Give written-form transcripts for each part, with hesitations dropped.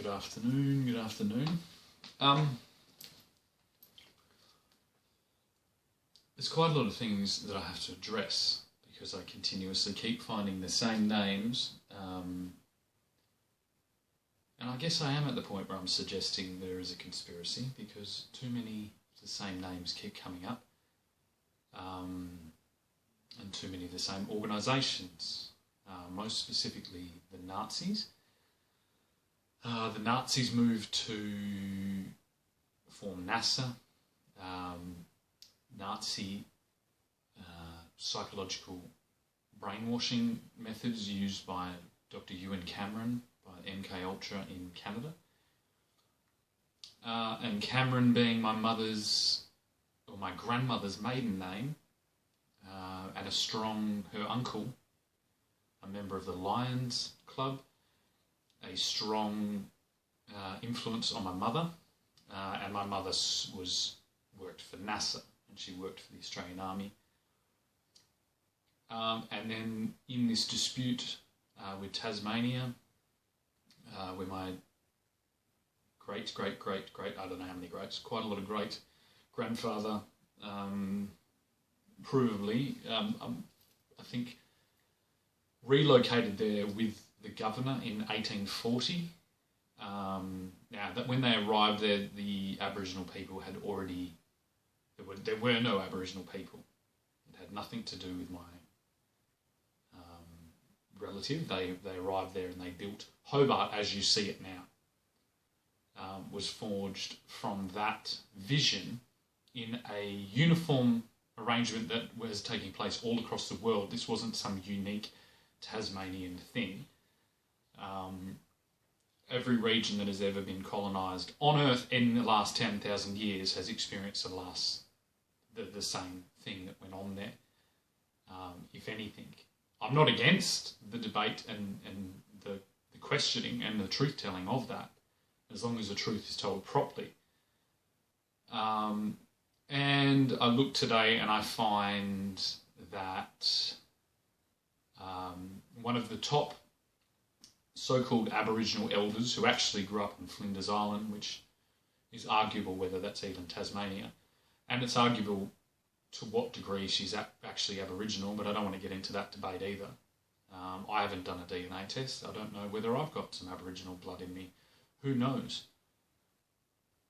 Good afternoon, good afternoon. There's quite a lot of things that I have to address because I continuously keep finding the same names, and I guess I am at the point where I'm suggesting there is a conspiracy because too many of the same names keep coming up, and too many of the same organisations, most specifically the Nazis. The Nazis moved to form NASA. Nazi psychological brainwashing methods used by Dr. Ewan Cameron by MK Ultra in Canada. And Cameron being my grandmother's maiden name, and her uncle, a member of the Lions Club, a strong influence on my mother, and my mother worked for NASA and she worked for the Australian Army. And then in this dispute with Tasmania, where my great, I don't know how many greats, quite a lot of great grandfather, provably, I think, relocated there with the governor in 1840. Now, that when they arrived there, the Aboriginal people had already... There were no Aboriginal people. It had nothing to do with my relative. They arrived there and they built Hobart as you see it now. Was forged from that vision in a uniform arrangement that was taking place all across the world. This wasn't some unique Tasmanian thing. Every region that has ever been colonised on Earth in the last 10,000 years has experienced the same thing that went on there, if anything. I'm not against the debate and the questioning and the truth-telling of that, as long as the truth is told properly. And I look today and I find that one of the top so-called Aboriginal elders who actually grew up on Flinders Island, which is arguable whether that's even Tasmania, and it's arguable to what degree she's actually Aboriginal, but I don't want to get into that debate either. I haven't done a DNA test. I don't know whether I've got some Aboriginal blood in me. Who knows?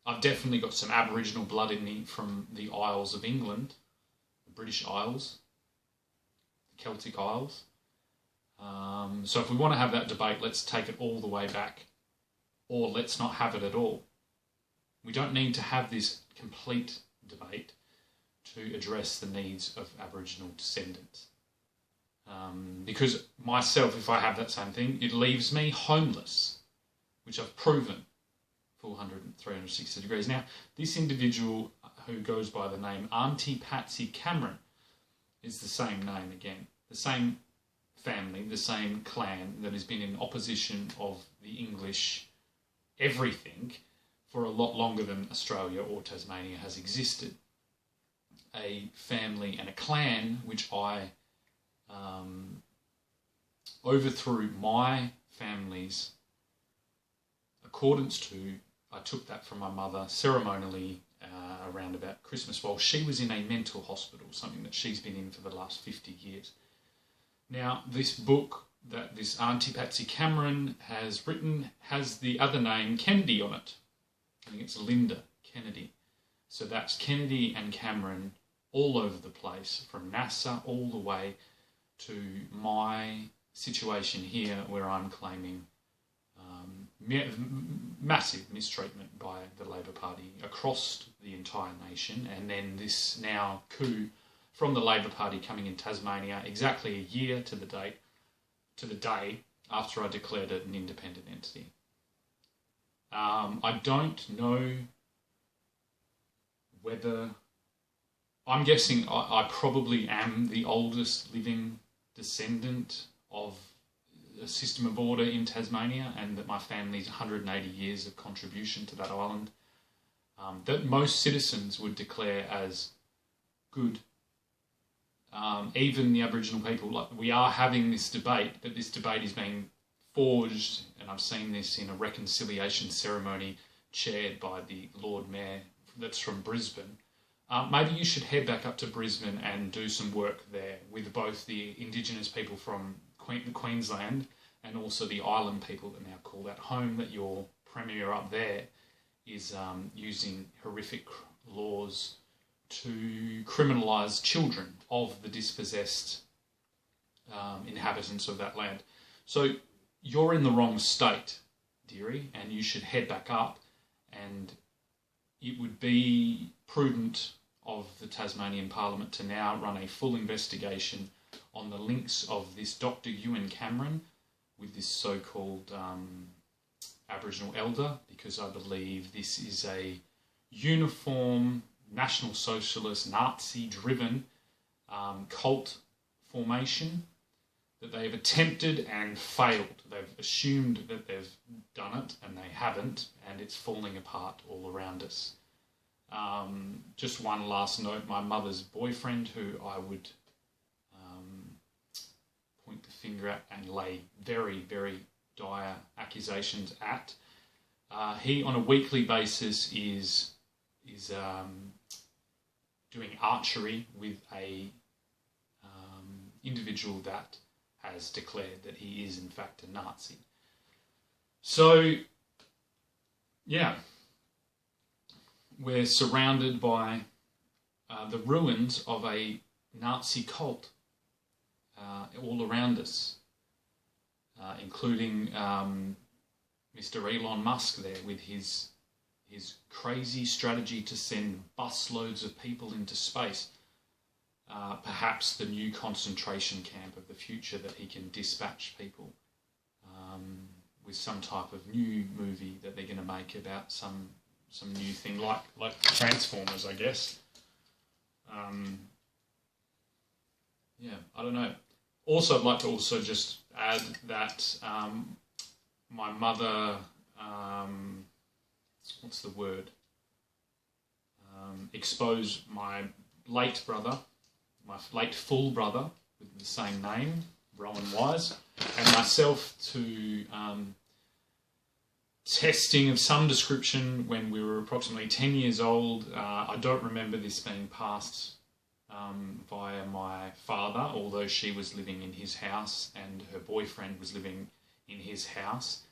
I've definitely got some Aboriginal blood in me from the Isles of England, the British Isles, the Celtic Isles. So if we want to have that debate, let's take it all the way back, or let's not have it at all. We don't need to have this complete debate to address the needs of Aboriginal descendants. Because myself, if I have that same thing, it leaves me homeless, which I've proven 360 degrees. Now, this individual who goes by the name Auntie Patsy Cameron is the same name again, the same family, the same clan that has been in opposition of the English everything for a lot longer than Australia or Tasmania has existed. A family and a clan which I overthrew my family's accordance to. I took that from my mother ceremonially around about Christmas while she was in a mental hospital, something that she's been in for the last 50 years. Now, this book that this Auntie Patsy Cameron has written has the other name Kennedy on it. I think it's Linda Kennedy. So that's Kennedy and Cameron all over the place, from NASA all the way to my situation here where I'm claiming massive mistreatment by the Labor Party across the entire nation, and then this now coup from the Labor Party coming in Tasmania exactly a year to the day after I declared it an independent entity. I don't know whether... I'm guessing I probably am the oldest living descendant of a system of order in Tasmania, and that my family's 180 years of contribution to that island, that most citizens would declare as good. Even the Aboriginal people, like, we are having this debate, but this debate is being forged, and I've seen this in a reconciliation ceremony chaired by the Lord Mayor that's from Brisbane. Maybe you should head back up to Brisbane and do some work there with both the Indigenous people from Queensland and also the island people that now call that home, that your Premier up there is using horrific laws to criminalise children of the dispossessed inhabitants of that land. So you're in the wrong state, dearie, and you should head back up, and it would be prudent of the Tasmanian Parliament to now run a full investigation on the links of this Dr. Ewan Cameron with this so-called Aboriginal elder, because I believe this is a uniform, National Socialist, Nazi-driven cult formation that they've attempted and failed. They've assumed that they've done it, and they haven't, and it's falling apart all around us. Just one last note, my mother's boyfriend, who I would point the finger at and lay very, very dire accusations at, he on a weekly basis is doing archery with a individual that has declared that he is in fact a Nazi. So, yeah, we're surrounded by the ruins of a Nazi cult all around us, including Mr. Elon Musk there with his crazy strategy to send busloads of people into space. Perhaps the new concentration camp of the future that he can dispatch people with some type of new movie that they're going to make about some new thing like Transformers, I guess. Yeah, I don't know. Also, I'd like to also just add that my mother, what's the word? Exposed my late brother, my late full brother with the same name, Rowan Wise, and myself to testing of some description when we were approximately 10 years old. I don't remember this being passed via my father, although she was living in his house and her boyfriend was living in his house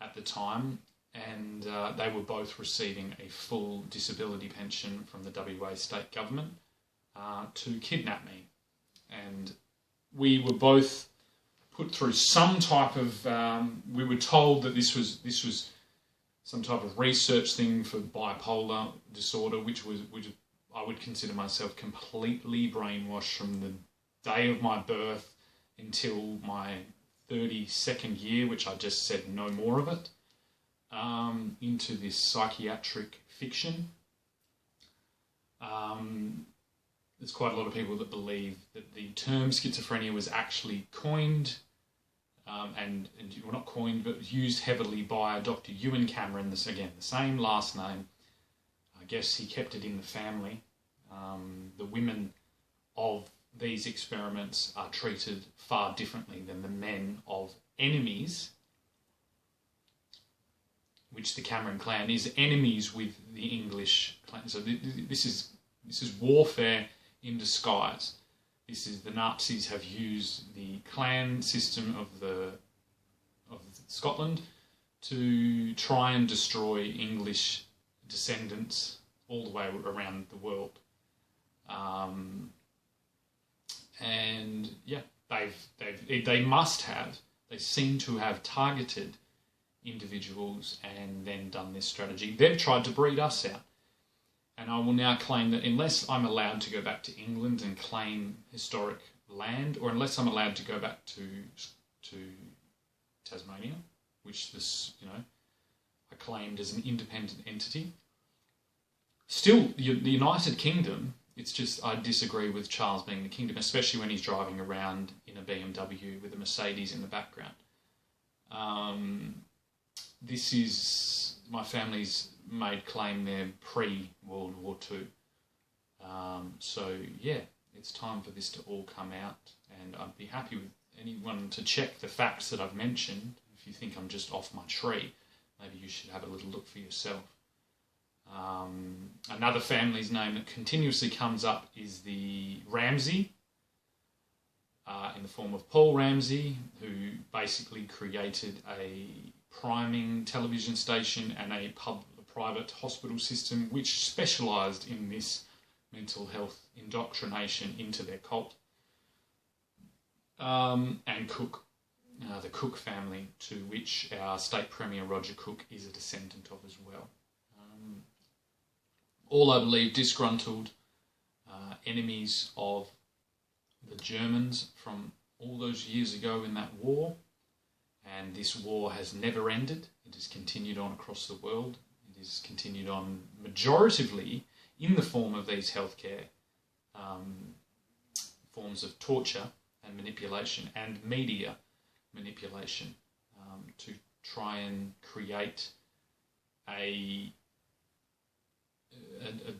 at the time, and they were both receiving a full disability pension from the WA state government to kidnap me. And we were both put through some type of, we were told that this was some type of research thing for bipolar disorder, which I would consider myself completely brainwashed from the day of my birth until my 32nd year, which I just said no more of it, into this psychiatric fiction. There's quite a lot of people that believe that the term schizophrenia was actually coined, and well, not coined, but used heavily by Dr. Ewan Cameron. This again, the same last name. I guess he kept it in the family. The women of these experiments are treated far differently than the men of enemies, which the Cameron clan is enemies with the English clan. So this is warfare in disguise. This is the Nazis have used the clan system of Scotland to try and destroy English descendants all the way around the world. And yeah, they seem to have targeted individuals and then done this strategy. They've tried to breed us out. And I will now claim that unless I'm allowed to go back to England and claim historic land, or unless I'm allowed to go back to Tasmania, which I claimed as an independent entity, still the United Kingdom, it's just I disagree with Charles being the kingdom, especially when he's driving around in a BMW with a Mercedes in the background. This is my family's made claim there pre-World War II. So yeah, it's time for this to all come out, and I'd be happy with anyone to check the facts that I've mentioned if you think I'm just off my tree, maybe you should have a little look for yourself. Another family's name that continuously comes up is the Ramsey, in the form of Paul Ramsey, who basically created a priming television station and a private hospital system which specialised in this mental health indoctrination into their cult. And Cook, the Cook family, to which our State Premier Roger Cook is a descendant of as well. All, I believe, disgruntled enemies of the Germans from all those years ago in that war, and this war has never ended. It has continued on across the world. It has continued on majoritively in the form of these healthcare forms of torture and manipulation and media manipulation to try and create a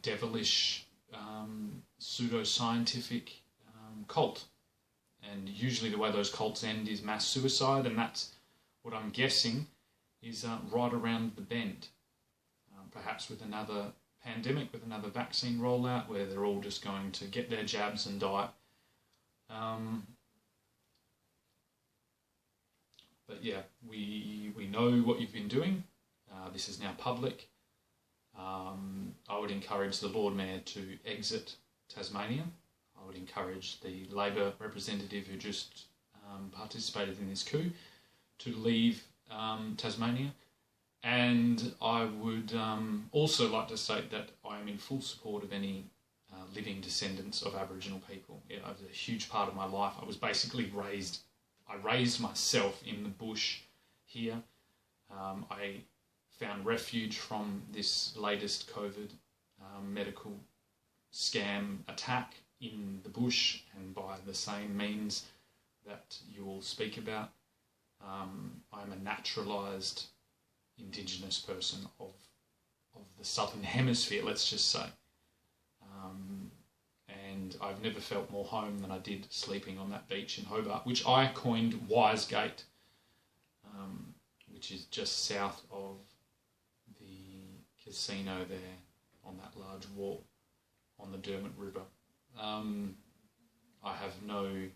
devilish pseudo-scientific cult. And usually the way those cults end is mass suicide, and that's what I'm guessing is right around the bend. Perhaps with another pandemic, with another vaccine rollout, where they're all just going to get their jabs and die. But yeah, we know what you've been doing. This is now public. I would encourage the Lord Mayor to exit Tasmania. I would encourage the Labor representative who just participated in this coup to leave Tasmania. And I would also like to state that I am in full support of any living descendants of Aboriginal people. It was a huge part of my life. I was basically I raised myself in the bush here. I found refuge from this latest COVID medical scam attack in the bush, and by the same means that you all speak about. I'm a naturalised Indigenous person of the Southern Hemisphere, let's just say. And I've never felt more home than I did sleeping on that beach in Hobart, which I coined Wise Gate, which is just south of the casino there on that large wall on the Derwent River. I have no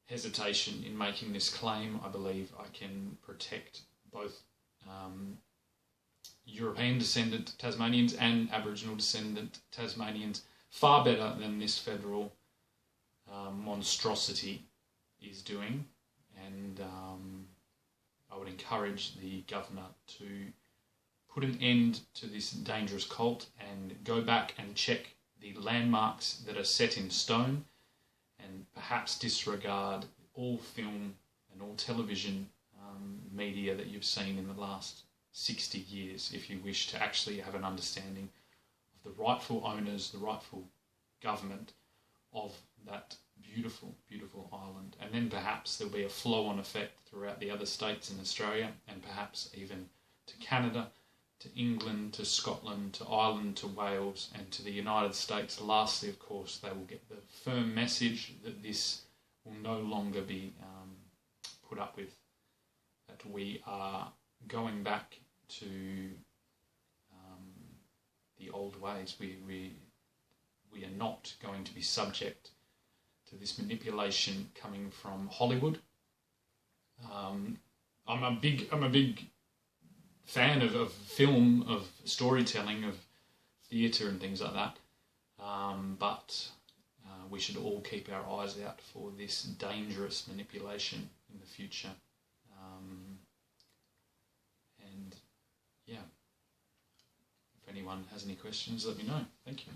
hesitation in making this claim. I believe I can protect both European descendant Tasmanians and Aboriginal descendant Tasmanians far better than this federal monstrosity is doing. And I would encourage the governor to put an end to this dangerous cult and go back and check the landmarks that are set in stone, and perhaps disregard all film and all television media that you've seen in the last 60 years if you wish to actually have an understanding of the rightful owners, the rightful government of that beautiful, beautiful island. And then perhaps there'll be a flow-on effect throughout the other states in Australia, and perhaps even to Canada, to England, to Scotland, to Ireland, to Wales, and to the United States. Lastly, of course, they will get the firm message that this will no longer be put up with, that we are going back to the old ways. We are not going to be subject to this manipulation coming from Hollywood. I'm a big fan of film, of storytelling, of theatre and things like that. But we should all keep our eyes out for this dangerous manipulation in the future. And yeah, if anyone has any questions, let me know. Thank you.